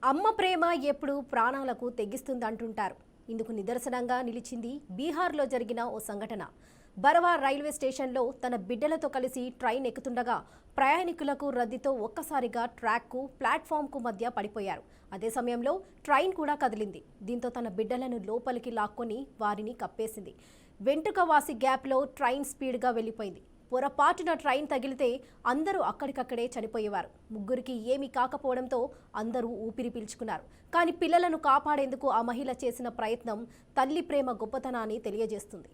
అమ్మ ప్రేమ ఎప్పుడు ప్రాణాలకు తెగిస్తుందంటుంటారు. ఇందుకు నిదర్శనంగా నిలిచింది బీహార్లో జరిగిన ఓ సంఘటన. బరవా రైల్వే స్టేషన్లో తన బిడ్డలతో కలిసి ట్రైన్ ఎక్కుతుండగా ప్రయాణికులకు రద్దీతో ఒక్కసారిగా ట్రాక్కు ప్లాట్ఫామ్కు మధ్య పడిపోయారు. అదే సమయంలో ట్రైన్ కూడా కదిలింది. దీంతో తన బిడ్డలను లోపలికి లాక్కొని వారిని కప్పేసింది. వెంట్రుక వాసి గ్యాప్లో ట్రైన్ స్పీడ్గా వెళ్ళిపోయింది. పొరపాటున ట్రైన్ తగిలితే అందరూ అక్కడికక్కడే చనిపోయేవారు. ముగ్గురికి ఏమీ కాకపోవడంతో అందరూ ఊపిరి పీల్చుకున్నారు. కానీ పిల్లలను కాపాడేందుకు ఆ మహిళ చేసిన ప్రయత్నం తల్లి ప్రేమ గొప్పతనాన్ని తెలియజేస్తుంది.